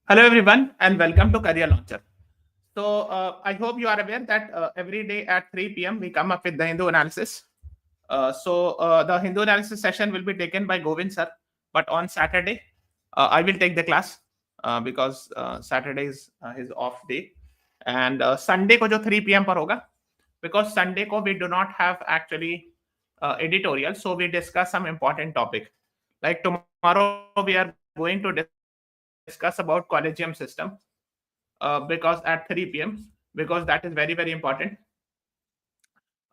Hello, everyone, and welcome to Career Launcher. I hope you are aware that every day at 3 p.m. we come up with the Hindu analysis. The Hindu analysis session will be taken by Govind sir, but on Saturday, I will take the class because Saturday is his off day, and Sunday को जो 3 p.m. पर होगा, because Sunday को we do not have actually editorial, so we discuss some important topic. Like tomorrow, we are going to discuss about collegium system because at 3 p.m. because that is very very important.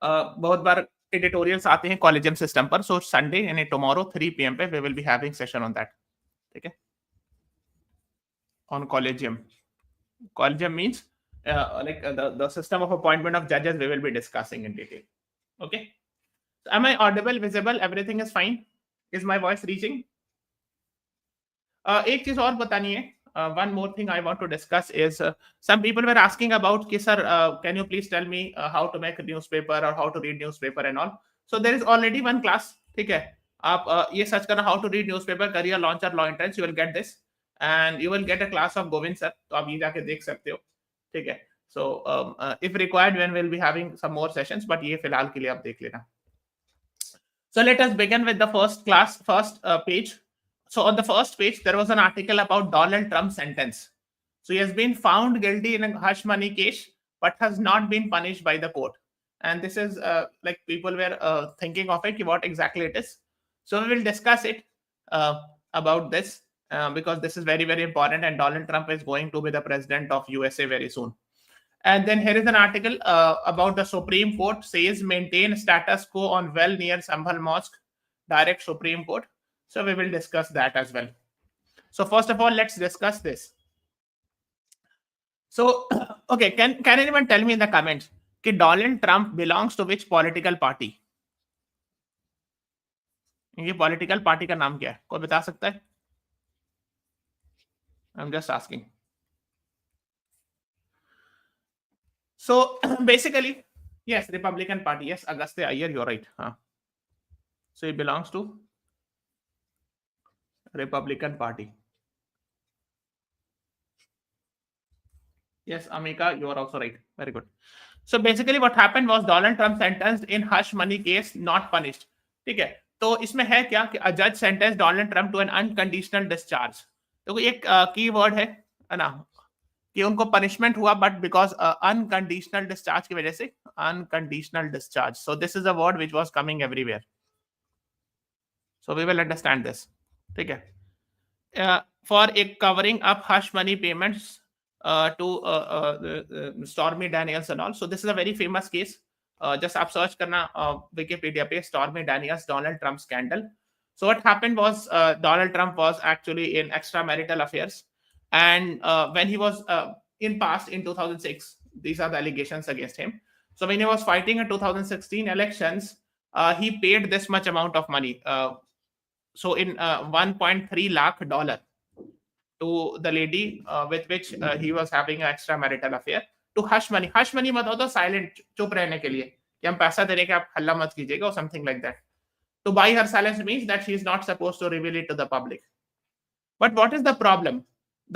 बहुत बार editorials आते हैं collegium system पर. So Sunday यानी tomorrow 3 p.m. पे we will be having session on that. ठीक है? On collegium. Collegium means the system of appointment of judges we will be discussing in detail. Okay. So am I audible, visible? Everything is fine. Is my voice reaching? एक चीज और बतानी है. One more thing I want to discuss is some people were asking about कि sir, can you please tell me how to make a newspaper or how to read newspaper and all. So there is already one class. ठीक है. आप ये search करना how to read newspaper, career launcher, law entrance, you will get this and you will get a class of Govind sir. तो आप ये जाके देख सकते हो. ठीक है. So if required, when we'll be having some more sessions, but ये फिलहाल के लिए आप देख लेना. So let us begin with the first page. So on the first page, there was an article about Donald Trump's sentence. So he has been found guilty in a hush money case, but has not been punished by the court. And this is like people were thinking of it, what exactly it is. So we will discuss it about this because this is very, very important. And Donald Trump is going to be the president of USA very soon. And then here is an article about the Supreme Court says maintain status quo on well near Sambhal Mosque, direct Supreme Court. So we will discuss that as well. So first of all, let's discuss this. So, okay, can anyone tell me in the comments that Donald Trump belongs to which political party? ये political party का नाम क्या है? कोई बता सकता है? I'm just asking. So basically, yes, Republican Party. Yes, Agastya Iyer, you're right. So he belongs to Republican Party. Yes, Amika, you are also right. Very good. So basically what happened was Donald Trump sentenced in hush money case, not punished. ठीक है. तो इसमें है क्या कि a judge sentenced Donald Trump to an unconditional discharge. तो एक की वर्ड है ना कि उनको पनिशमेंट हुआ बट बिकॉज अनकंडीशनल डिस्चार्ज की वजह से unconditional discharge. So this is a word which was coming everywhere. So we will understand this. ठीक है. फॉर एक covering up hush money payments to Stormy Daniels and all. So this is a very famous case. Just आप search करना Wikipedia पे Stormy Daniels Donald Trump scandal. So what happened was Donald Trump was actually in extramarital affairs. And when he was in past in 2006, these are the allegations against him. So when he was fighting in 2016 elections, he paid this much amount of money. So in $1.3 lakh to the lady with which he was having an extramarital affair to hush money. Hush money मतलब तो silent, चुप रहने के लिए कि हम पैसा दे रहे हैं कि आप हल्ला मत कीजिएगा or something like that. To buy her silence means that she is not supposed to reveal it to the public. But what is the problem?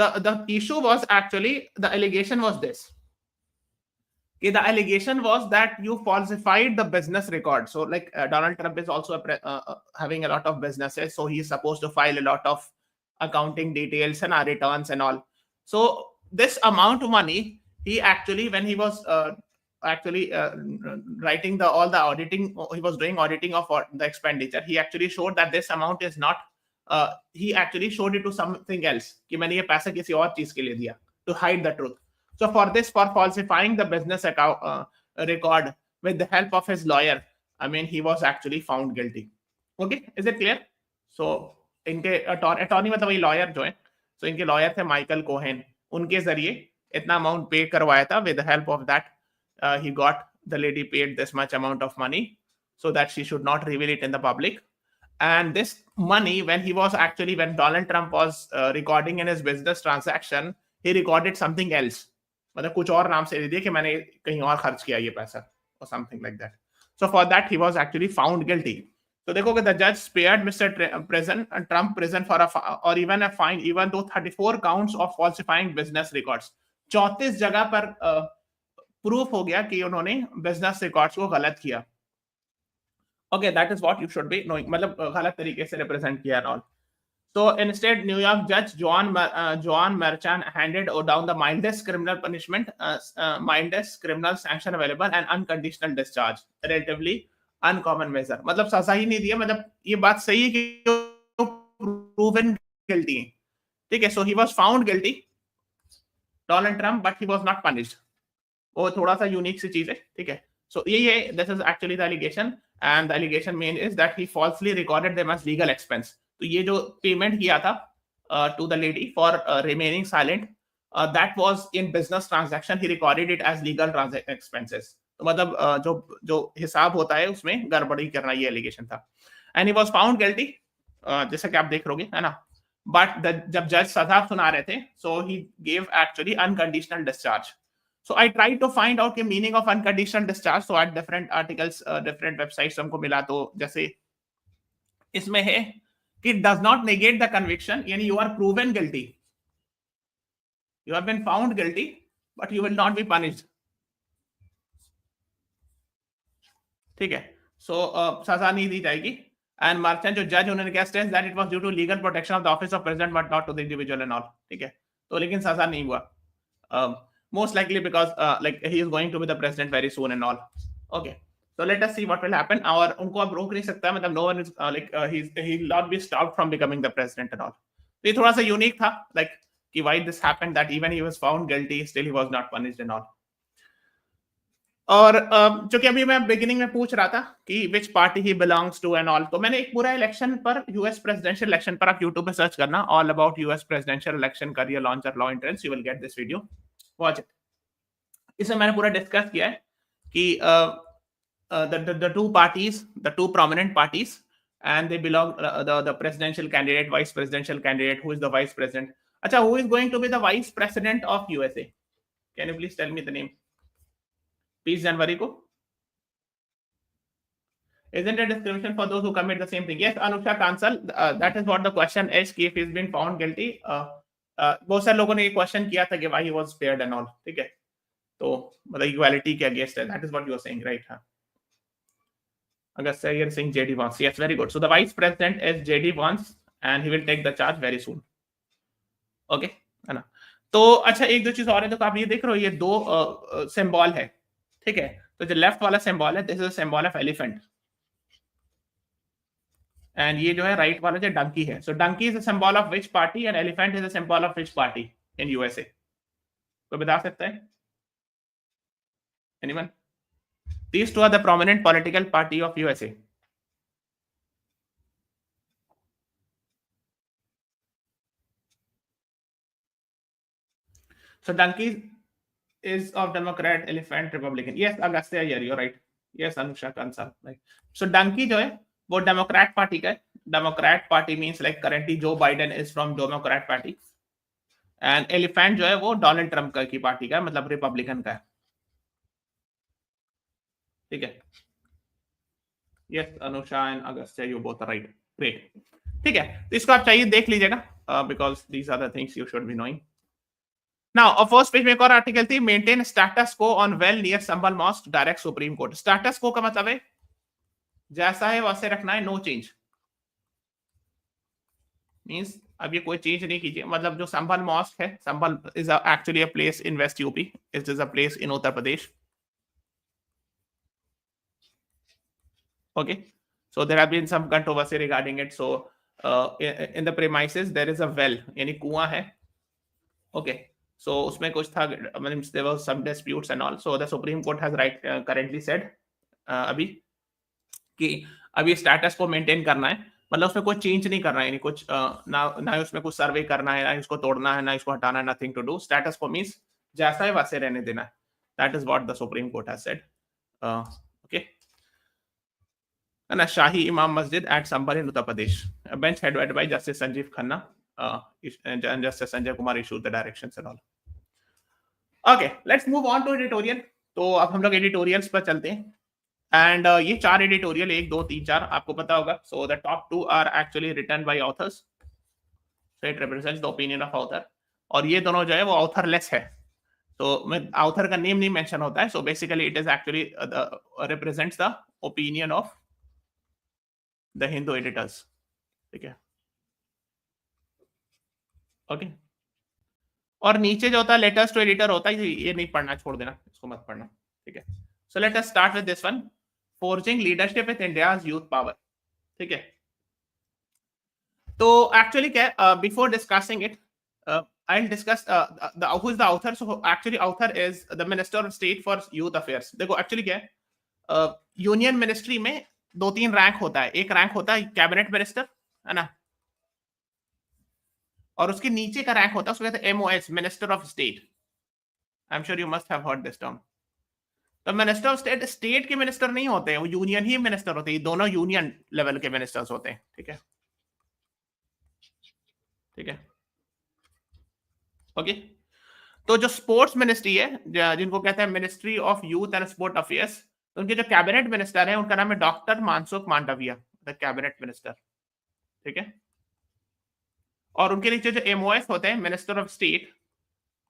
The issue was actually, the allegation was this. Okay, the allegation was that you falsified the business record. So like Donald Trump is also having a lot of businesses. So he is supposed to file a lot of accounting details and returns and all. So this amount of money, he actually, when he was writing all the auditing, he was doing auditing of the expenditure. He actually showed that this amount is not, he actually showed it to something else कि मैंने ये पैसा किसी और चीज के लिए दिया, to hide the truth. So for this, for falsifying the business account record with the help of his lawyer, I mean he was actually found guilty. Okay, is it clear? So इनके attorney मतलब वही lawyer जो है, so इनके lawyer थे Michael Cohen, उनके जरिए इतना amount पे करवाया था. With the help of that, he got the lady paid this much amount of money so that she should not reveal it in the public. And this money, when Donald Trump was recording in his business transaction, he recorded something else. मतलब कुछ और नाम से दे दिया कि मैंने कहीं और खर्च किया ये पैसा or something like that. So for that he was actually found guilty. तो देखोगे द जज spared mister Trump prison for और even a fine even though 34 counts of falsifying business records. 34 जगह पर प्रूफ हो गया कि उन्होंने बिजनेस रिकॉर्ड्स को गलत किया। Okay, that is what you should be knowing, मतलब गलत तरीके से रिप्रेजेंट किया और So instead, New York Judge John Merchan handed down the mildest criminal punishment, mildest criminal sanction available, and unconditional discharge, relatively uncommon measure. मतलब सजा ही नहीं दिया, मतलब ये बात सही है कि proven guilty है, ठीक है। So he was found guilty, Donald Trump, but he was not punished. वो थोड़ा सा यूनिक सी चीज है, ठीक है। सो यही है, this is actually the allegation, and the allegation main is that he falsely recorded them as legal expense. तो ये जो पेमेंट किया था to the lady for remaining silent, that was in business transaction, he recorded it as legal expenses. तो मतलब जो हिसाब होता है उसमें गड़बड़ी करना, ये एलिगेशन था। And he was found guilty, जैसा कि आप देख रहोगे, है ना। बट जब जज सजा सुना रहे थे, so he gave actually unconditional discharge. So I tried to find out the meaning of unconditional discharge. So at different articles, different websites हमको मिला, तो जैसे इसमें है कि it does not negate the conviction, यानी you are proven guilty, you have been found guilty, but you will not be punished, ठीक है। So सजा नहीं दी जाएगी। And Merchant जो जज, उन्होंने क्या stress that it was due to legal protection of the office of president but not to the individual and all, ठीक है। तो लेकिन सजा नहीं हुआ, most likely because like he is going to be the president very soon and all. Okay, so let us see what will happen. और उनको अब रोक नहीं सकता, मतलब no one is he will not be stopped from becoming the president and all. तो ये थोड़ा सा यूनिक था, like कि why this happened, that even he was found guilty, still he was not punished and all. और जो कि अभी मैं बिगिनिंग में पूछ रहा था कि which party he belongs to and all, तो मैंने एक पूरा इलेक्शन पर, यूएस प्रेसिडेंशियल इलेक्शन पर, आप यूट्यूब पे सर्च करना all about US presidential election career launcher law entrance, you will get this video, watch it. इसमें मैंने पूरा डिस्कस किया है कि the two prominent parties, and they belong, the presidential candidate, vice presidential candidate, who is the vice president. अच्छा, who is going to be the vice president of USA? Can you please tell me the name? 30 जनवरी को। Isn't it discrimination for those who commit the same thing? Yes, Anusha Kansal, that is what the question is, if he's been found guilty. बहुत सारे लोगों ने ये question किया था कि why he was spared and all, ठीक है। तो मतलब इक्वालिटी के अगेंस्ट है, that is what you are saying, right? हाँ, Augusta, you're saying JD Vance. Yes, very good. So the vice president is JD Vance and he will take the charge very soon. Okay, है ना। तो अच्छा, एक दो चीज और है, तो आप ये देख रहे हो, ये दो सिंबल है, ठीक है। तो जो लेफ्ट वाला सिंबल है, this is symbol of elephant, and ये जो है राइट वाला जो डंकी है। So donkey is a symbol of which party and elephant is a symbol of which party in USA? कोई बता सकता है? Anyone? These two are the prominent political party of USA. So donkey is of Democrat, elephant Republican. Yes, Agastya, you're right. Yes, Anusha Kansal. Right. So donkey जो है वो Democrat party का है. Democrat party means like currently Joe Biden is from Democrat party. And elephant जो है वो Donald Trump का की पार्टी का है, मतलब Republican का है, ठीक है। Yes, Anusha and Agastya, you both are right. Great. ठीक है, तो इसको आप चाहिए देख लीजिएगा, because these are the things you should be knowing. Now, first page में एक और आर्टिकल थी, maintain status quo on well near Sambhal mosque, direct supreme court. Status quo का मतलब है जैसा है वैसे रखना है, नो चेंज। मींस अब ये कोई चेंज नहीं कीजिए, मतलब जो संभल मॉस्क है, Sambhal is actually a place in west UP, it is a place in Uttar Pradesh. Okay, so there have been some controversy regarding it. So in the premises there is a well, यानी कुआं है, okay. So उसमें कुछ था, मतलब there was some disputes and all. So the Supreme Court has currently said अभी कि अभी स्टेटस को मेंटेन करना है, मतलब उसमें कोई चेंज नहीं करना है, यानी कुछ ना उसमें कुछ सर्वे करना है, ना इसको तोड़ना है, ना इसको हटाना है, नथिंग टू डू। स्टेटस को मींस जैसा है वैसे रहने देना है, that is what the supreme court has said, okay. Shahi Imam Masjid at Sambhal in Uttar Pradesh, bench headed by justice Sanjiv Khanna and Justice Sanjay Kumar issued the directions and all. Okay, let's move on to editorial. तो अब हम लोग editorials पर चलते हैं, and ये 4 editorial, 1 2 3 4 आपको पता होगा. So the top 2 are actually written by authors, so it represents the opinion of author. और ये दोनों जो है वो ऑथरलेस है, तो ऑथर का नेम नहीं मेंशन होता है. So basically it is actually represents the opinion of the Hindu editors. ठीक है, ओके. और नीचे जो होता है लेटर्स टू एडिटर होता है, ये नहीं पढ़ना, छोड़ देना, इसको मत पढ़ना. ठीक है. So let us start with this one, forging leadership with India's youth power. ठीक है. तो एक्चुअली क्या, before discussing it, I'll discuss who is the author. So actually author is the Minister of State for Youth Affairs. देखो actually क्या है, union ministry में 2-3 rank होता है. एक रैंक होता है कैबिनेट मिनिस्टर, है ना, और उसके नीचे का रैंक होता है, उसको कहते हैं MOS, minister of state. I am sure you must have heard this term. तो मिनिस्टर ऑफ स्टेट स्टेट के मिनिस्टर नहीं होते हैं, वो यूनियन ही मिनिस्टर होते हैं. दोनों यूनियन लेवल के मिनिस्टर्स होते हैं. ठीक है, ठीक है, ओके. तो जो स्पोर्ट्स मिनिस्ट्री है, जिनको कहते हैं ministry of youth and sport affairs, तो उनके जो कैबिनेट मिनिस्टर है उनका नाम है doctor Mansukh Mandaviya, the cabinet minister. ठीक है. और उनके नीचे जो MOS होते हैं, minister of state,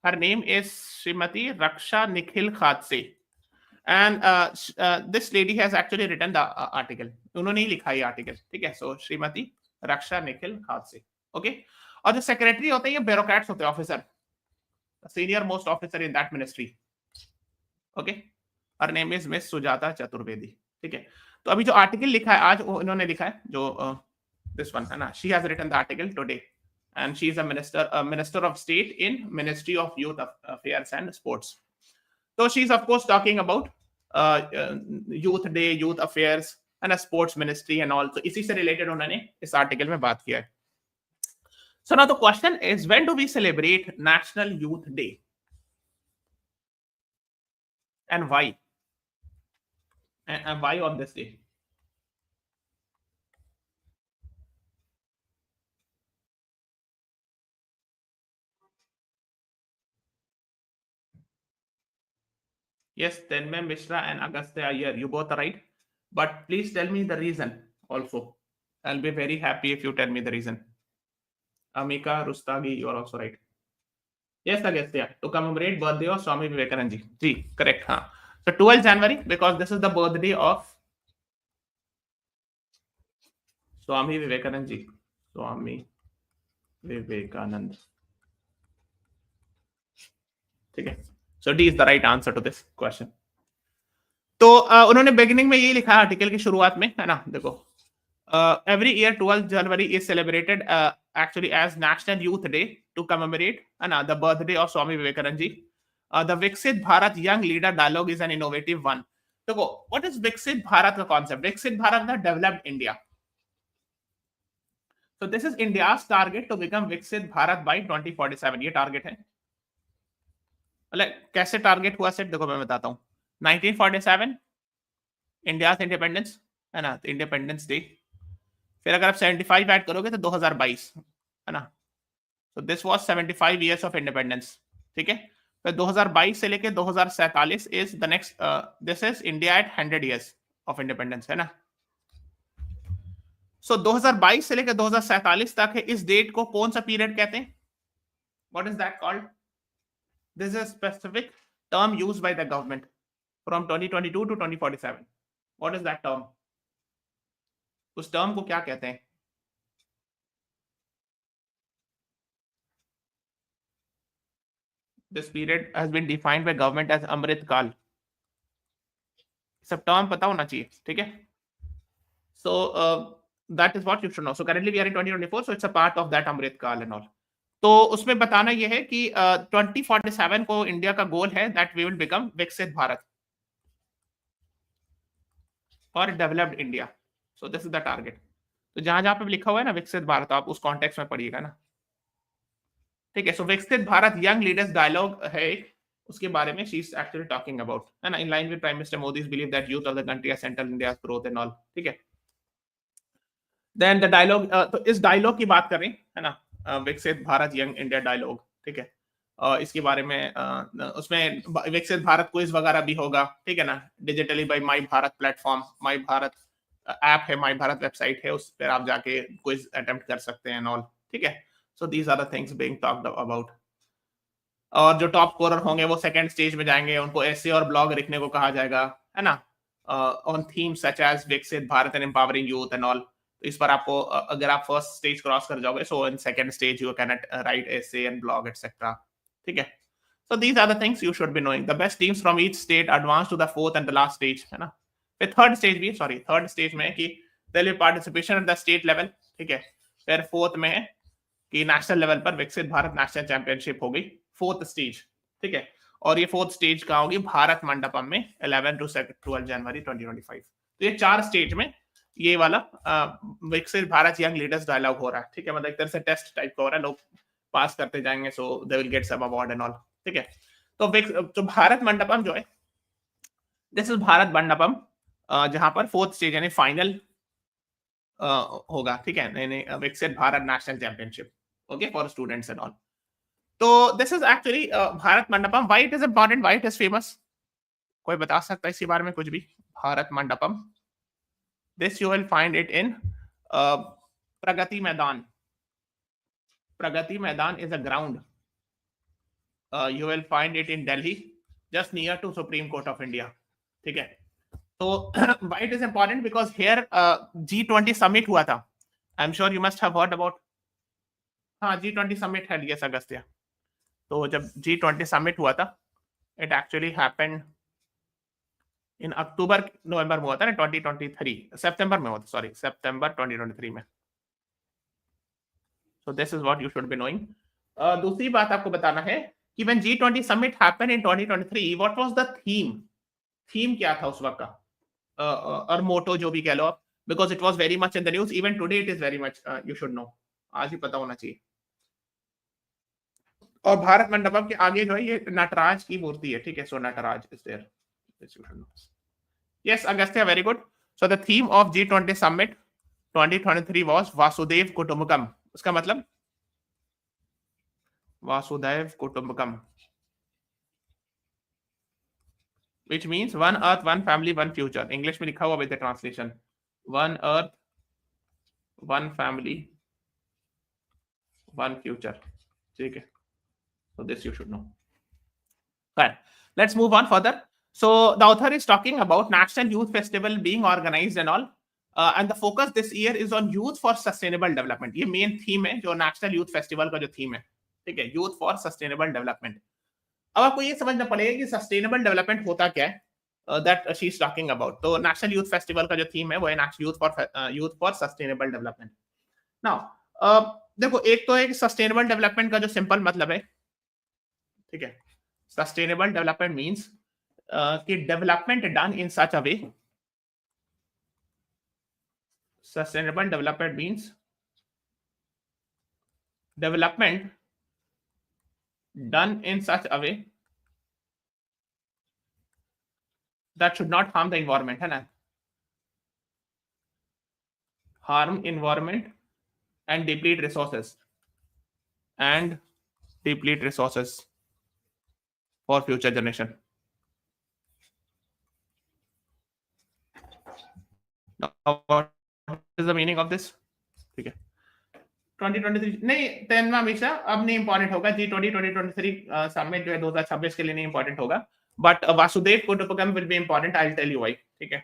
her name is Shrimati Raksha Nikhil Khadse. And this lady has actually written the article. उन्होंने ही लिखा ये आर्टिकल. ठीक है. सो श्रीमती रक्षा निखिल खादसे. ओके. और जो सेक्रेटरी होते हैं ये ब्यूरोक्रेट्स होते हैं, officer, senior most officer in that ministry. Okay. Her name is miss Sujata Chaturvedi. ठीक है. तो अभी जो आर्टिकल लिखा है आज, वो इन्होंने लिखा है, जो दिस वन है ना, she has written the article today, and she is a minister of state in Ministry of Youth Affairs and Sports. So she is of course talking about youth day, youth affairs and a sports ministry and all. So इसी से related उन्होंने इस article में बात किया है. So now the question is, when do we celebrate National Youth Day and why? And why on this day? Yes, Tenme Mishra and Agastya Iyer, you both are right. But please tell me the reason also. I'll be very happy if you tell me the reason. Amika Rustagi, you are also right. Yes, Agastya, to commemorate birthday of Swami Vivekananda ji. Ji, correct. Haan. So 12th January, because this is the birthday of Swami Vivekananda ji. Swami Vivekananda. ठीक है. So D is the right answer to this question. तो उन्होंने beginning में ये लिखा article की शुरुआत में, है ना, देखो, every year 12th January is celebrated actually as National Youth Day to commemorate the birthday of Swami Vivekananda ji. The Vixit Bharat Young Leader Dialog is an innovative one. देखो, what is Vixit Bharat का concept? Vixit Bharat is developed India. So this is India's target to become Vixit Bharat by 2047. ये target है. कैसे target हुआ set, देखो मैं बताता हूँ. 1947 इंडिया इंडिपेंडेंस, है ना, इंडिपेंडेंस डे. फिर अगर आप 75 ऐड करोगे तो 2022, है ना. तो this was 75 years of independence. ठीक है. फिर 2022 से लेके 2047 is the next, this is India at 100 years of independence, है ना. सो 2022 से लेकर 2047 तक है. इस डेट को कौन सा पीरियड कहते हैं? What is that called? This is a specific term used by the government from 2022 to 2047. What is that term? उस term को क्या कहते हैं? This period has been defined by government as Amrit Kal. सब term पता होना चाहिए. ठीक है. So that is what you should know. So currently we are in 2024, so it's a part of that Amrit Kal and all. तो उसमें बताना यह है कि 2047 को इंडिया का गोल है दैट वी विल बिकम विकसित भारत और developed India. So this is the target. तो जहां जहां पे लिखा हुआ है ना विकसित भारत, आप उस कॉन्टेक्स्ट में पढ़िएगा ना. ठीक है. सो विकसित भारत यंग लीडर्स डायलॉग है एक, उसके बारे में she is actually talking about, है ना, in line with prime minister Modi's believe that youth of the country are central India's growth and all. ठीक है. देन द डायलॉग, तो इस डायलॉग की बात करें, है ना, विकसित भारत यंग इंडिया डायलॉग. ठीक है. इसके बारे में उसमें विकसित भारत क्विज वगैरह भी होगा, ठीक है ना, डिजिटली बाय माई भारत प्लेटफॉर्म, माई भारत ऐप है, माई भारत वेबसाइट है, उस पर आप जाके क्विज अटेम्प्ट कर सकते हैं ऑल, ठीक है। So these are the things being talked about. और जो टॉप स्कोरर होंगे वो सेकंड स्टेज में जाएंगे, उनको एसे और ब्लॉग लिखने को कहा जाएगा, है ना, ऑन थीम सच एज विकसित Bharat and empowering youth and all. तो इस पर आपको अगर आप फर्स्ट स्टेज क्रॉस कर जाओगे, so in second stage you can write essay and blog etcetera, ठीक है। So these are the things you should be knowing. The best teams from each state advance to the fourth and the last stage, है ना। फिर third stage में कि there will be participation at the state level, ठीक है। फिर fourth में है कि नेशनल लेवल पर विकसित भारत नेशनल चैंपियनशिप होगी, फोर्थ स्टेज, ठीक है। और ये फोर्थ स्टेज कहाँ होगी? भारत मंडपम में 11 to 12 जनवरी 2025। तो ये 4 स्टेज में ये वाला विकसित भारत यंग लीडर्स डायलॉग हो रहा है, ठीक है। मतलब एक तरह से टेस्ट टाइप का हो रहा है, लोग पास करते जाएंगे, so they will get some award and all, ठीक है। तो भारत मंडपम जो है, दिस इज भारत मंडपम, जहां पर फोर्थ स्टेज यानी फाइनल होगा, ठीक है, Viksit Bharat national championship, okay, for students and all. तो this is actually Bharat Mandapam. Why it is important, why it is famous? कोई बता सकता है इसके बारे में कुछ भी? Bharat Mandapam, this you will find it in Pragati Maidan. Pragati मैदान is a ground. You will find it in Delhi, just near to Supreme Court of India. ठीक है। तो why it is important? Because here G20 summit हुआ था. I'm sure you must have heard about. हाँ, G20 summit held, yes, Agastya. तो जब G20 summit हुआ था, it actually happened in अक्टूबर नवंबर में हुआ था ना, 2023 सितंबर में हुआ था, सॉरी, सितंबर 2023 में। So this is what you should be knowing. दूसरी बात आपको बताना है कि when G20 summit happened in 2023, what was the theme? Theme क्या था उस वक्त का? और मोटो जो भी कह लो आप, because it was very much in the news. Even today it is very much, you should know. आज ही पता होना चाहिए। और भारत मंडपम के आगे जो है ये नटराज की मूर्ति है, ठीक है। सो Nataraj is there. This you should know. Yes, Agastya, very good. So the theme of G20 summit 2023 was Vasudev Kutumbakam. उसका मतलब Vasudhaiva Kutumbakam, which means one earth, one family, one future. English में लिखा हुआ with translation, one earth, one family, one future, ठीक है। So this you should know. Fine. Let's move on further. So the author is talking about National Youth Festival being organized and all. And the focus this year is on youth for sustainable development. ये main theme है जो national youth festival का जो theme है, ठीक है, youth for sustainable development. अब आपको ये समझना पड़ेगा कि सस्टेनेबल डेवलपमेंट होता क्या है, that she is talking about. तो नेशनल यूथ फेस्टिवल का जो थीम है वो है youth for sustainable development. Now देखो, एक तो है सस्टेनेबल डेवलपमेंट का जो सिंपल मतलब है, ठीक है, सस्टेनेबल डेवलपमेंट मींस कि development done in such a way, sustainable development means development done in such a way that should not harm the environment, है ना, harm environment and deplete resources for future generation. Now, what is the meaning of this? ठीक है, 2023 नहीं, 10 हमेशा अब नहीं important होगा। G20 2023 summit जो है 2026 के लिए नहीं इंपॉर्टेंट होगा, but Vasudhaiva Kutumbakam will be important, I will tell you why, ठीक है।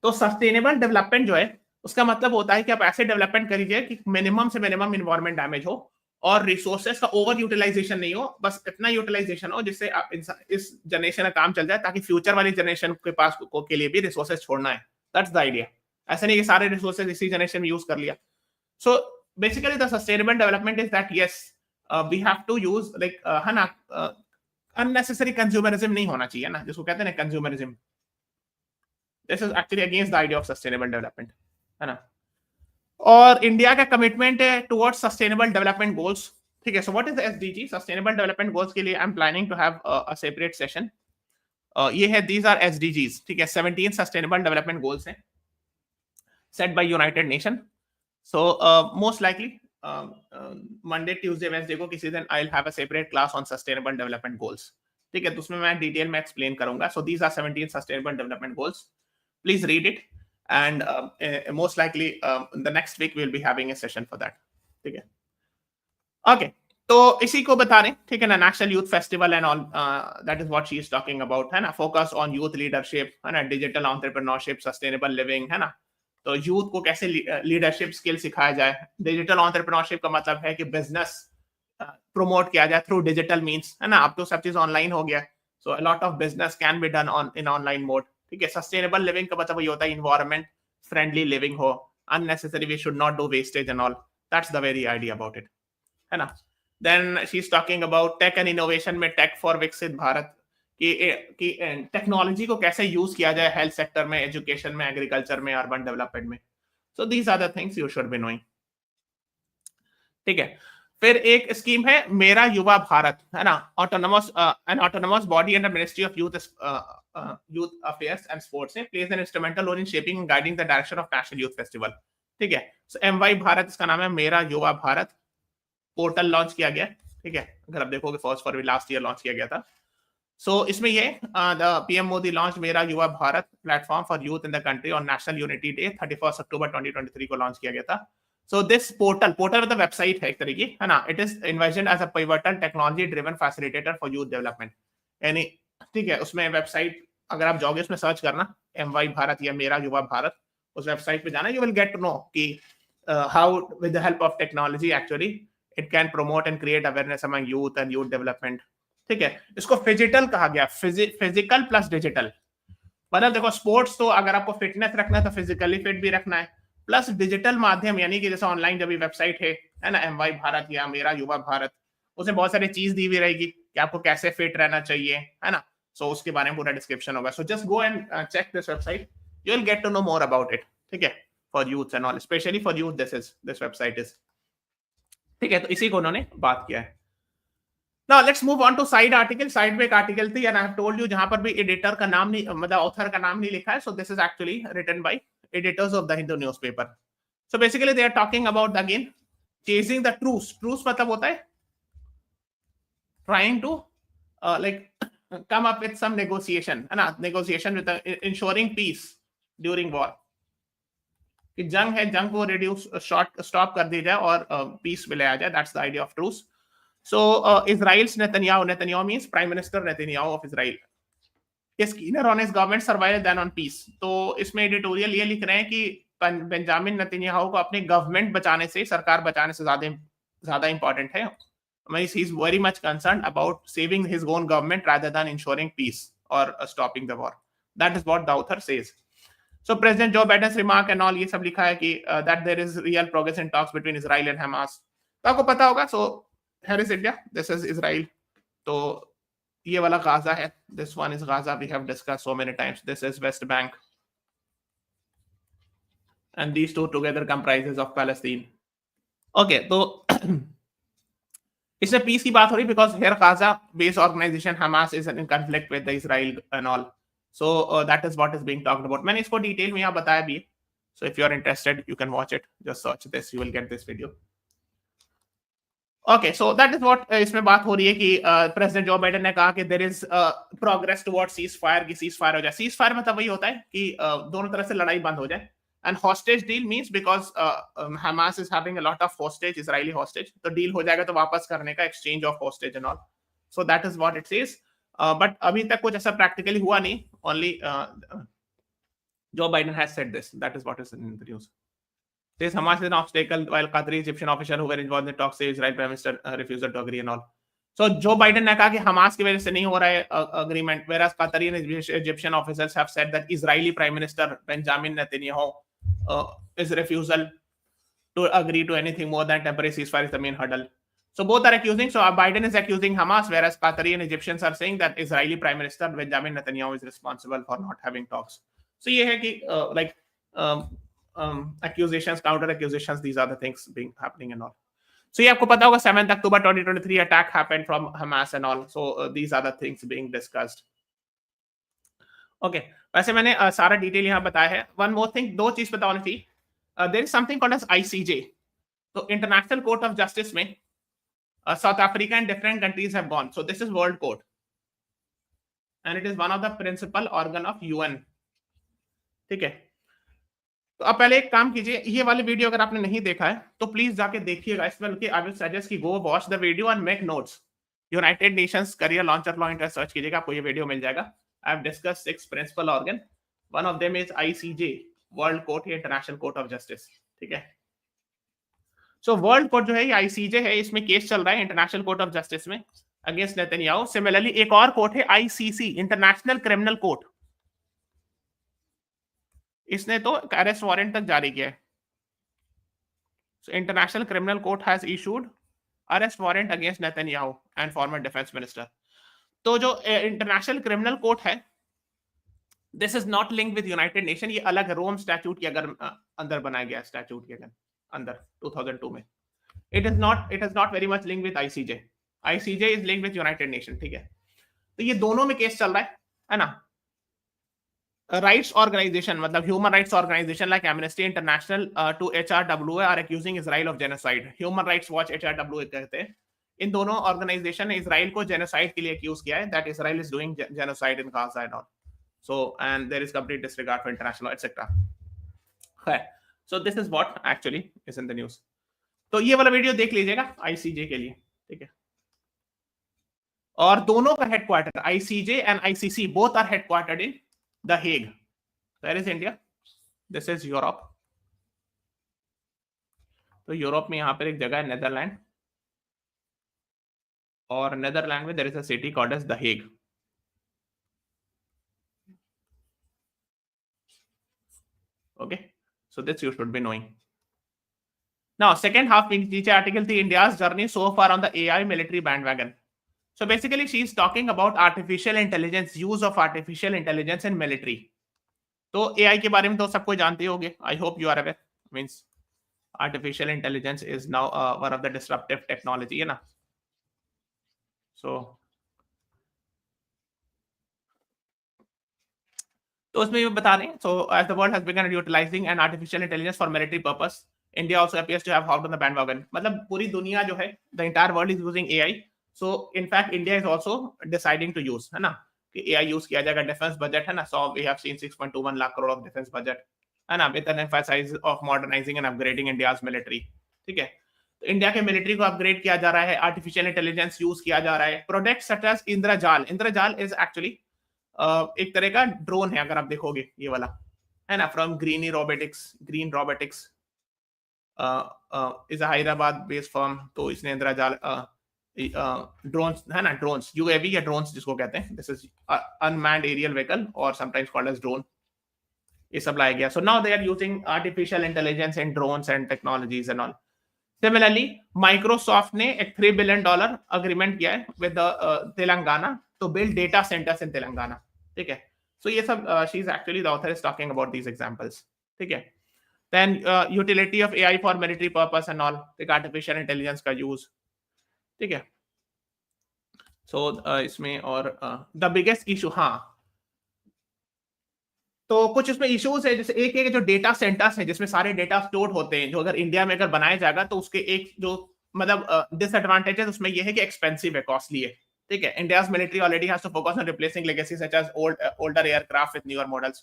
तो सस्टेनेबल डेवलपमेंट जो है उसका मतलब होता है कि आप ऐसे डेवलपमेंट करिए कि मिनिमम से मिनिमम इन्वायरमेंट डैमेज हो और रिसोर्सेज का ओवर यूटिलाइजेशन नहीं हो, बस इतना यूटिलाइजेशन हो जिससे इस जनरेशन का काम चल जाए, ताकि फ्यूचर वाली जनरेशन के पास के लिए भी रिसोर्सेज छोड़ना है। That's the idea. ऐसा नहीं कि सारे रिसोर्सेज इसी जनरेशन में यूज कर लिया। So basically the sustainable development is that yes, we have to use like है ना, unnecessary consumerism नहीं होना चाहिए ना, जिसको कहते हैं ना consumerism. This is actually against the idea of sustainable development, है ना। और इंडिया का कमिटमेंट है टुवर्ड्स सस्टेनेबल डेवलपमेंट गोल्स, ठीक है। So what is the SDG? Sustainable development goals के लिए I am planning to have a separate session. ये है, दीज आर एसडीजीज, ठीक है, 17 सस्टेनेबल डेवलपमेंट गोल्स हैं set by United Nation. So most likely Monday Tuesday Wednesday को किसी दिन I will have a separate class on sustainable development goals, ठीक है, तो उसमें मैं डिटेल में एक्सप्लेन करूंगा. So these are 17 sustainable development goals. Please read it and most likely the next week we will be having a session for that. ठीक है, okay. तो इसी को बता रहे, ठीक है ना, national youth festival and all, that is what she is talking about, है ना. फोकस ऑन यूथ लीडरशिप, है ना, डिजिटल एंटरप्रेन्योरशिप, सस्टेनेबल लिविंग, है ना. तो यूथ को कैसे लीडरशिप स्किल सिखाया जाए. डिजिटल एंटरप्रेन्योरशिप का मतलब है कि बिजनेस प्रमोट किया जाए थ्रू डिजिटल मींस, है ना. अब तो सब चीज ऑनलाइन हो गया, so a lot of business can be done on in online mode. ठीक है, सस्टेनेबल लिविंग का मतलब ये होता है इन्वायरमेंट फ्रेंडली लिविंग हो, unnecessary we should not do wastage and all. That's the very idea about it, है ना. Then she is talking about tech and innovation में टेक फॉर विकसित भारत, कि टेक्नोलॉजी को कैसे यूज किया जाए हेल्थ सेक्टर में, एजुकेशन में, एग्रीकल्चर में, अर्बन डेवलपमेंट में. So these are the things you should be knowing. ठीक है, फिर एक स्कीम है मेरा युवा भारत, है ना. Autonomous an autonomous body under ministry of youth affairs and sports plays an instrumental role in shaping and guiding the direction of national youth festival. ठीक है, सो MY भारत इसका नाम है, मेरा युवा भारत. पोर्टल लॉन्च किया गया, ठीक है, अगर आप देखोगे first for last year launch किया गया था. सो इसमें ये the PM Modi launch Mera Yuva Bharat platform for youth in the country on national unity day 31 October 2023 को लॉन्च किया गया था. सो दिस पोर्टल मतलब वेबसाइट है एक तरीके, है ना. It is envisioned as a pivotal technology driven facilitator for youth development, यानी, ठीक है, उसमें वेबसाइट अगर आप जाओगे उसमें सर्च करना MY भारत या मेरा युवा भारत, उस वेबसाइट पे जाना, you will get to know कि how with the help of technology actually it can promote and create awareness among youth and youth development. ठीक है, इसको फिजिटल कहा गया, फिजिकल प्लस डिजिटल. मतलब देखो, स्पोर्ट्स तो अगर आपको फिटनेस रखना है तो फिजिकली फिट भी रखना है, प्लस डिजिटल माध्यम, यानी कि जैसे ऑनलाइन जब वेबसाइट है ना, MY भारत या मेरा युवा भारत, उसमें बहुत सारी चीज दी हुई रहेगी कि आपको कैसे फिट रहना चाहिए, है ना. सो उसके बारे में पूरा डिस्क्रिप्शन होगा. So just go and check this website, you will get to know more about it. ठीक है, for youth and all, specially for youth this website is. ठीक है, तो इसी को उन्होंने बात किया है. Now let's move on to side article. Side में एक आर्टिकल थी and I have told you, जहां पर भी एडिटर का नाम नहीं, मतलब ऑथर का नाम नहीं लिखा है. So this is actually written by editors of the Hindu newspaper. So basically they are talking about again chasing the truce. Truce मतलब होता है trying to like come up with some negotiation, है ना. Negotiation with ensuring peace during war, कि जंग है, जंग को रिड्यूस स्टॉप कर दी जाए और पीस में ले आ जाए. That's the idea of truce. So Israel's Netanyahu means prime minister Netanyahu of Israel is keener on his government survival than on peace. तो इसमें एडिटोरियल ये लिख रहे हैं कि बेंजामिन नेतन्याहू को अपनी गवर्नमेंट बचाने से, सरकार बचाने से ज्यादा इंपॉर्टेंट है. He is very much concerned about saving his own government rather than ensuring peace or stopping the war. That is what the author says. So President Joe Biden's remark and all, ये सब लिखा है कि that there is real progress in talks between Israel and Hamas. तो आपको पता होगा. So here is India, this is Israel. तो ये वाला गाजा है, this one is Gaza, we have discussed so many times. This is West Bank, and these two together comprises of Palestine. Okay, तो इसमें पीस की बात हो रही because here Gaza based organization Hamas is in conflict with the Israel and all. So that is what is being talked about. मैंने इसको detail में यहाँ बताया भी. So if you are interested, you can watch it. Just search this, you will get this video. Okay, so that is what इसमें बात हो रही है कि प्रेसिडेंट जो बाइडेन ने कहा कि there is progress towards ceasefire, कि ceasefire हो जाए. ceasefire मतलब वही होता है कि दोनों तरफ से लड़ाई बंद हो जाए. And hostage deal means because Hamas is having a lot of hostage, Israeli hostage, तो deal हो जाएगा तो वापस करने का, exchange of hostage and all. So that is what it says. But अभी तक कुछ ऐसा practically हुआ नहीं. Only Joe Biden has said this. That is what is in the news. This Hamas is an obstacle while Qatari Egyptian official who were involved in the talks say Israel Prime Minister refusal to agree and all. So Joe Biden ने कहा कि Hamas की वजह से नहीं हो रहा है agreement, whereas Qatari and Egyptian officials have said that Israeli Prime Minister Benjamin Netanyahu is refusal to agree to anything more than temporary ceasefire is the main hurdle. So both are accusing. So Biden is accusing Hamas, whereas Qatari and Egyptians are saying that Israeli Prime Minister Benjamin Netanyahu is responsible for not having talks. So ये है कि accusations, counter accusations, these are the things being happening and all. So ये आपको पता होगा 7th October 2023 attack happened from Hamas and all. So these are the things being discussed. Okay, वैसे मैंने सारा डिटेल यहाँ बताया है. One more thing, दो चीज बतानी थी. There is something called as ICJ. तो इंटरनेशनल कोर्ट ऑफ जस्टिस में South Africa and different countries have gone. So this is world court and it is one of the principal organ of UN. ठीक है. तो अब पहले एक काम कीजिए, ये वाली वीडियो अगर आपने नहीं देखा है तो प्लीज जाके देखिएगा. इसमें आई विल सजेस्ट कि go watch the video and make notes. United Nations career launcher law inter search कीजिएगा, आपको ये वीडियो मिल जाएगा. I have discuss 6 principal organ. One of them is ICJ, world court, International Court of Justice. ठीक है. So world court जो है ये आईसीजे है, इसमें केस चल रहा है इंटरनेशनल कोर्ट ऑफ जस्टिस में अगेंस्ट नेतन्याहू. सिमिलरली एक और कोर्ट है आईसीसी, इंटरनेशनल क्रिमिनल कोर्ट. इसने तो अरेस्ट वारंट तक जारी किया है. So international criminal court has issued arrest warrant against Netanyahu and former defence minister. तो जो इंटरनेशनल क्रिमिनल कोर्ट है, this is not link with United Nation. ये अलग रोम स्टैट्यूट के अगर अंदर बनाया गया स्टैट्यूट के अंदर 2002 में. It is not very much link with ICJ. ICJ is link with United nation. ठीक है. तो ये दोनों में केस चल रहा है ना. राइट्स ऑर्गेनाइजेशन, मतलब human rights organisation like Amnesty International to HRWA are accusing Israel of genocide. Human rights watch HRWA कहते हैं. इन दोनों ऑर्गेनाइजेशन ने इजराइल को जेनोसाइड के लिए एक्यूज किया है, that Israel is doing genocide in Gaza and all. So and there is complete disregard for international law etcetera. है. So this is what actually is in the news. तो ये वाला video देख लीजिएगा आईसीजे के लिए. ठीक है. और दोनों का headquarter ICJ and ICC both are headquartered in the Hague. Where is India? This is Europe. तो यूरोप में यहां पर एक जगह है नेदरलैंड, और नेदरलैंड में there is a city called as the Hague. Okay, so this you should be knowing. Now, second half में नीचे आर्टिकल थी India's journey so far on the AI military bandwagon. So basically, she is talking about artificial intelligence, use of artificial intelligence in military. तो AI के बारे में तो सबको जानते होंगे. I hope you are aware. Means artificial intelligence is now one of the disruptive technology, है ना. So तो उसमें ये बता रहे हैं. So as the world has begun utilizing an artificial intelligence for military purpose, India also appears to have hopped on the bandwagon. मतलब पूरी दुनिया जो है, the entire world is using AI. So in fact, India is also deciding to use, है ना, कि AI use किया जाएगा. डिफेंस बजट है ना, so we have seen 6.21 lakh crore of defense budget, है ना, with an emphasis of modernizing and upgrading India's military. ठीक है. तो इंडिया के मिलिट्री को अपग्रेड किया जा रहा है, आर्टिफिशियल इंटेलिजेंस यूज किया जा रहा है. Products such as Indrajal. Indrajal is actually एक तरह का ड्रोन है, अगर आप देखोगे ये वाला, है ना, from green robotics is a Hyderabad based firm. तो इसने इंद्रजाल ड्रोन्स, है ना, ड्रोन्स, यूएवी या ड्रोन्स जिसको कहते हैं, this is unmanned aerial vehicle और समटाइम्स कॉल्ड एज ड्रोन. ये सब लाया गया. So now they are using artificial intelligence in drones and technologies and all. Similarly Microsoft ने एक $3 billion अग्रीमेंट किया है with Telangana to build data centers in Telangana. ठीक है. So ये सब she is actually the author is talking about these examples. ठीक है. Then utility of AI for military purpose and all, like artificial intelligence का use. ठीक है. So इसमें और the biggest issue, हाँ, तो कुछ इसमें इश्यूज है. जैसे एक जो डेटा सेंटर्स है जिसमें सारे डेटा स्टोर होते हैं, जो अगर इंडिया में अगर बनाया जाएगा तो उसके एक जो मतलब डिसएडवांटेज है उसमें ये है कि एक्सपेंसिव है, कॉस्टली है. ठीक है. India's military already has to focus on replacing legacy such as older aircraft with newer models.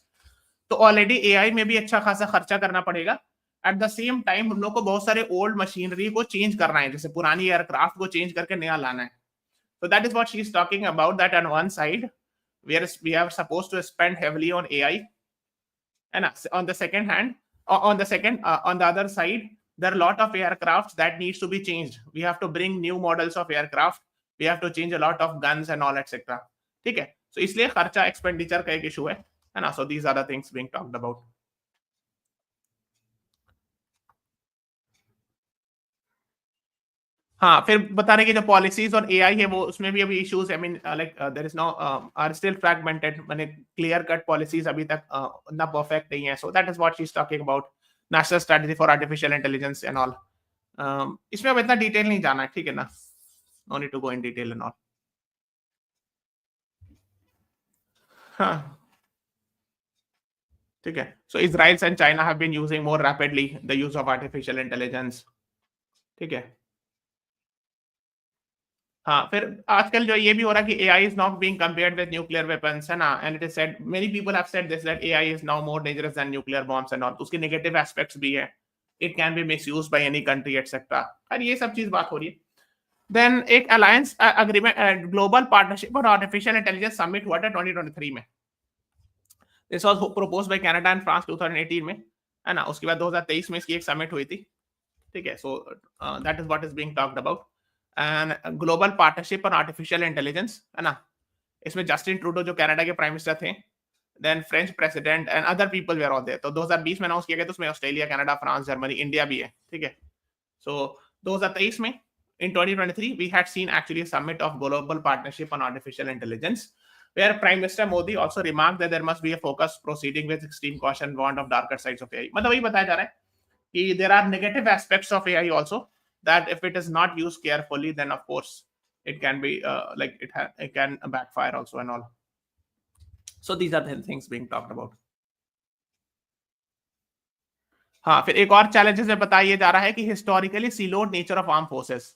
तो ऑलरेडी AI में भी अच्छा खासा खर्चा करना पड़ेगा. एट द सेम टाइम हम लोग को बहुत सारे ओल्ड मशीनरी को चेंज करना है, जैसे पुरानी एयरक्राफ्ट को चेंज करके नया लाना है. So that is what she is talking about, that on one side we are supposed to spend heavily on AI, and on the other side there are a lot of aircrafts that needs to be changed. We have to bring new models of aircraft. We have to change a lot of guns and all etc. ठीक है. So इसलिए खर्चा expenditure का एक issue है ना. So these are the things being talked about. हाँ, फिर बता रहे कि जो पॉलिसीज और एआई है वो उसमें भी अभी issues, I mean like there is no are still fragmented, माने क्लियर कट पॉलिसीज अभी तक उतना परफेक्ट नहीं है. So that is what she is talking about, national strategy for artificial intelligence and all. इसमें अब इतना डिटेल नहीं जाना है, ठीक है ना. No need to go in detail and all. हाँ, ठीक है. सो Israel and China have been using more rapidly the use of artificial intelligence. ठीक है। हाँ, फिर आजकल जो ये भी हो रहा है कि AI is not being compared with nuclear weapons, है ना, and it is said, many people have said this, that AI is now more dangerous than nuclear bombs and all. उसके नेगेटिव एस्पेक्ट्स भी है, it can be misused by any country etcetera, और ये सब चीज बात हो रही है। देन एक अलायंस अग्रीमेंट, ग्लोबल पार्टनरशिप और आर्टिफिशियल इंटेलिजेंस समिट हुआ था 2023 में। This was proposed by Canada and France 2018 में, है ना। उसके बाद 2023 में इसकी एक समिट हुई थी, ठीक है। So that is what is being talked about, and global partnership on artificial intelligence, है ना। इसमें जस्टिन ट्रूडो जो कनाडा के प्राइम मिनिस्टर थे, then French president and other people were all there. तो 2020 में अनाउंस किया गया, तो उसमें Australia, Canada, France, Germany, India भी है, ठीक है। सो 2023 में, in 2023 we had seen actually a summit of global partnership on artificial intelligence, where Prime Minister Modi also remarked that there must be a focus proceeding with extreme caution, warned of darker sides of AI। मतलब वही बताया जा रहा है कि there are negative aspects of AI also, that if it is not used carefully, then of course it can be like it can backfire also and all। So these are the things being talked about। हाँ, फिर एक और challenges में बताया जा रहा है कि historically siloed nature of arm forces.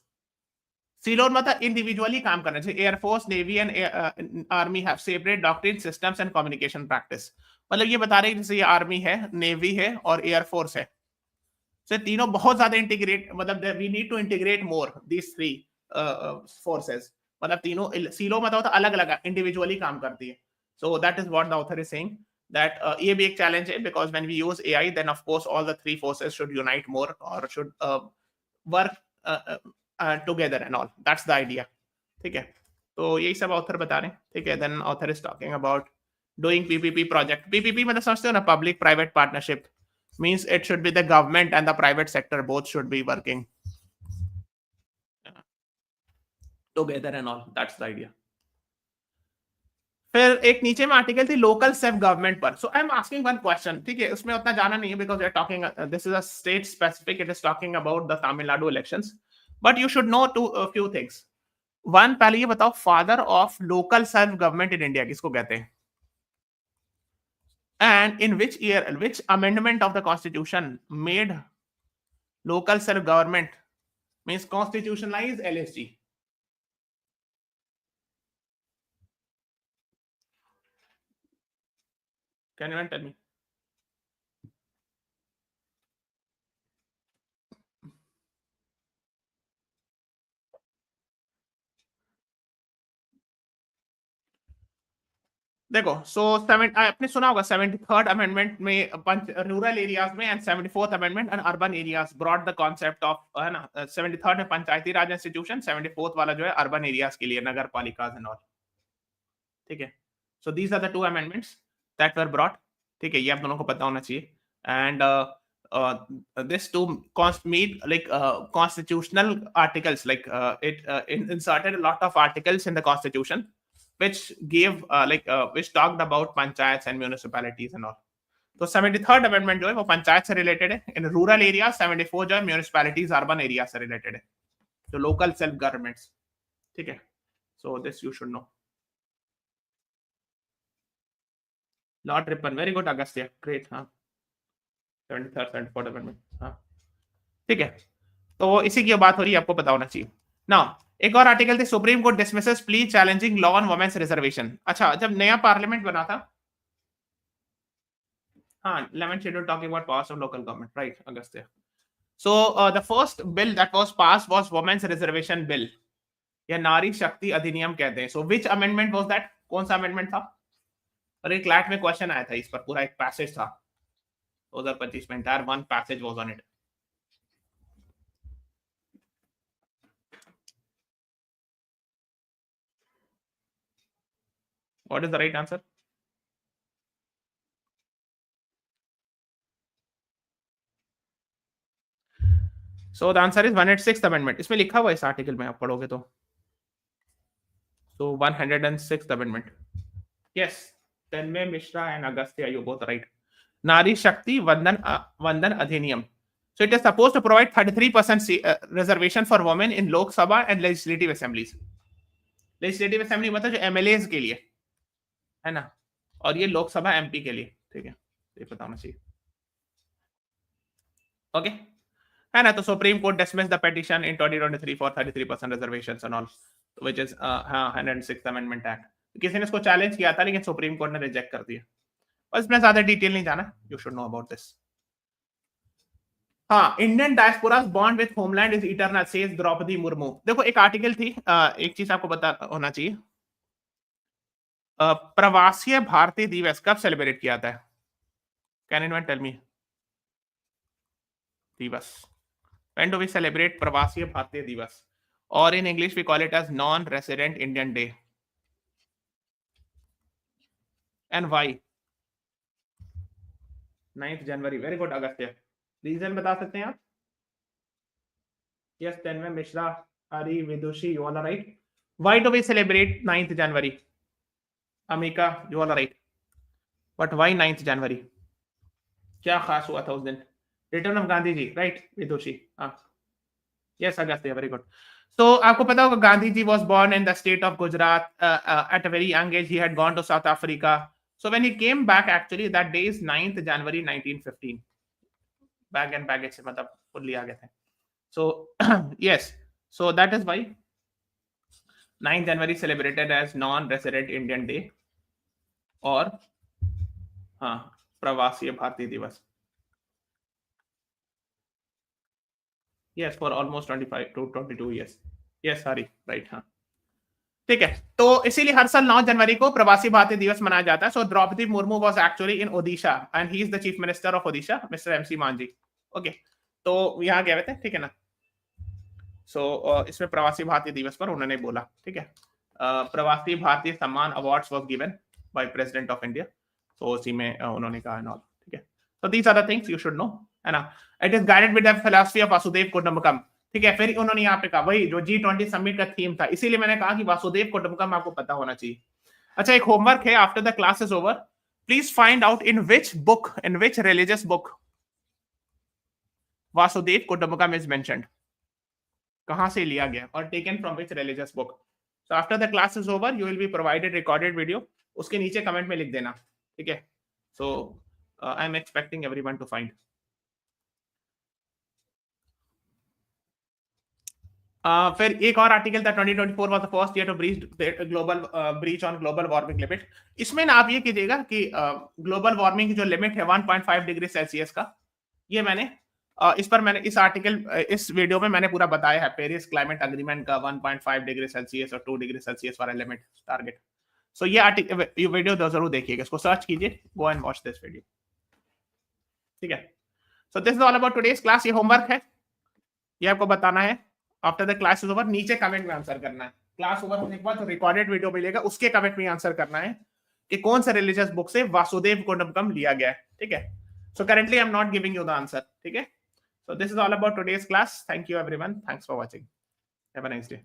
Siloed मतलब इंडिविजुअली काम करना चाहिए। Air force, navy and army have separate doctrine, systems and communication practice. मतलब ये बता रहे हैं जैसे ये आर्मी है, नेवी है और एयरफोर्स है, से तीनों बहुत ज्यादा इंटीग्रेट, मतलब we need to integrate more these three forces. मतलब तीनों, सीलो मतलब होता अलग अलग, इंडिविजुअली काम करती है। So that is what the author is saying, that ये भी एक चैलेंज है, because when we use AI, then of course all the three forces should unite more और should work together and all, that's the idea, ठीक है। तो यही सब ऑथर बता रहे हैं, ठीक है। Then author is talking about doing PPP project. PPP मतलब समझते हो ना, public private partnership, means it should be the government and the private sector both should be working together and all, that's the idea। फिर एक नीचे में article थी local self government पर। So I am asking one question, ठीक है, उसमें उतना जाना नहीं है, because we are talking, this is a state specific, it is talking about the Tamil Nadu elections, but you should know two few things. One, पहले ये बताओ, father of local self government in India किसको कहते हैं, and in which year, which amendment of the constitution made local self government means constitutionalise LSG. Can you tell me? देखो, so seven, आपने सुना होगा 73rd अमेंडमेंट में rural areas में, and 74th amendment and urban areas brought the concept of, है ना। 73rd में पंचायती राज institution, 74th वाला जो है अर्बन एरियाज के लिए, नगर पालिकाज एंड ऑल, ठीक है। So these are the two amendments that were brought, ठीक है, ये आप दोनों को पता होना चाहिए। And this to meet like constitutional articles, like it inserted a lot of articles in the constitution which gave which talked about panchayats and municipalities and all। तो 73rd अमेंडमेंट जो है वो पंचायत से रिलेटेड है, इन रूरल एरिया। 74 जो है municipalities, urban area से related है, तो लोकल सेल्फ गवर्नमेंट्स, ठीक है। So this you should no. Lord Ripon, very good Agastya, great. हाँ, 73rd 74th अमेंडमेंट, हाँ, ठीक है। तो इसी की बात हो रही है, आपको पता होना चाहिए ना। एक और आर्टिकल थी, supreme court dismisses plea challenging law on women's reservation. अच्छा, जब नया पार्लियामेंट बना था, हाँ, 11th schedule talking about powers of local government, right, Agastya। So the first bill that was passed was women's reservation bill, या नारी शक्ति अधिनियम कहते हैं। So which amendment was that? कौन सा अमेंडमेंट था? और एक क्लैट में क्वेश्चन आया था इस पर, पूरा एक पैसेज था 2025 में, entire one passage was on it। What is the right answer? So the answer is 106th amendment। इसमें लिखा हुआ है इस आर्टिकल में, आप पढ़ोगे तो। So 106th amendment, yes, Tanmay Mishra and Agastya, you both right। नारी शक्ति वंदन अधिनियम। So it is supposed to provide 33% reservation for women in Lok Sabha and legislative assemblies। legislative assembly मतलब जो MLAs के लिए, है ना, और ये लोकसभा MP के लिए, ठीक है, ये पता होना चाहिए, ओके। है ना. तो supreme court dismissed the petition in 2023 for 33% reservations and all, which is 106th Amendment Act. किसी ने इसको चैलेंज किया था लेकिन सुप्रीम कोर्ट ने रिजेक्ट कर दिया. बस इसमें ज्यादा डिटेल नहीं जाना, you should know about this. हाँ, Indian diasporas bond with homeland is eternal says Droupadi Murmu. देखो एक आर्टिकल थी, एक चीज आपको पता होना चाहिए, प्रवासी भारतीय दिवस कब सेलिब्रेट किया जाता है? Can anyone tell me? दिवस, when do we celebrate प्रवासी भारतीय दिवस? और in English we call it as non-resident Indian day. And why? 9th January. Very good, Agastya. Reason बता सकते हैं आप? Yes, Tanmay Mishra, Ari, Vidushi, you all are right. Why do we celebrate 9th January? Amika, you all are right. But why 9th January? क्या खास हुआ था उस दिन? Return of Gandhi ji, right? Vidushi. Yes, Agastya, very good. So आपको पता होगा Gandhi ji was born in the state of Gujarat. At a very young age, he had gone to South Africa. So when he came back, actually, that day is 9th January 1915. Bag and baggage से मतलब fully आ गए थे. So yes, so that is why 9th January celebrated as non-resident Indian day और हाँ प्रवासी भारतीय दिवस. Yes, for almost 25 to 22 years. Yes, sorry, right, हाँ. ठीक है, तो इसीलिए हर साल 9 जनवरी को प्रवासी भारतीय दिवस मनाया जाता है. So Draupadi Murmu was actually in Odisha and he is the chief minister of Odisha, mister MC Manjhi. Okay, तो यहाँ गए थे, ठीक है ना. सो इसमें प्रवासी भारतीय दिवस पर उन्होंने बोला, ठीक है, प्रवासी भारतीय सम्मान awards was given by president of India. तो उसी में उन्होंने कहा एंड ऑल, ठीक है. तो these are the things you should know, है ना. It is guided with the philosophy of Vasudhaiva Kutumbakam. ठीक है, फिर उन्होंने यहाँ पे कहा वही जो G20 समिट का थीम था, इसीलिए मैंने कहा कि वासुदेव कुटुंबकम आपको पता होना चाहिए. अच्छा, एक होमवर्क है, after the class is over please find out in which book, in which religious book Vasudhaiva Kutumbakam is mentioned. कहां से लिया गया और taken from which religious book. So after the class is over you will be provided recorded video, उसके नीचे comment में लिख देना, ठीक है. So I am expecting everyone to find. फिर एक और आर्टिकल था 2024 was the first year to breach on global warming limit. इसमें ना आप ये कीजिएगा कि ग्लोबल वार्मिंग की जो लिमिट है 1.5 डिग्री सेल्सियस का, ये मैंने इस पर मैंने इस आर्टिकल इस वीडियो में मैंने पूरा बताया है. पेरिस क्लाइमेट एग्रीमेंट का 1.5 डिग्री सेल्सियस और 2 डिग्री सेल्सियस वाला लिमिट टारगेट. सो ये आर्टिकल, ये वीडियो जरूर देखिएगा, इसको सर्च कीजिए, go and watch this video, ठीक है. So this is all about today's class. ये होमवर्क है, ये आपको बताना है. After the class is over नीचे कमेंट में आंसर करना है. क्लास ओवर होने के बाद रिकॉर्डेड वीडियो मिलेगा, उसके कमेंट में आंसर करना है कि कौन सा रिलीजियस बुक से वासुदेव कुटुंबकम लिया गया है, ठीक है. So currently I am not giving you the answer, ठीक है. So this is all about today's class. Thank you everyone, thanks for watching, have a nice day.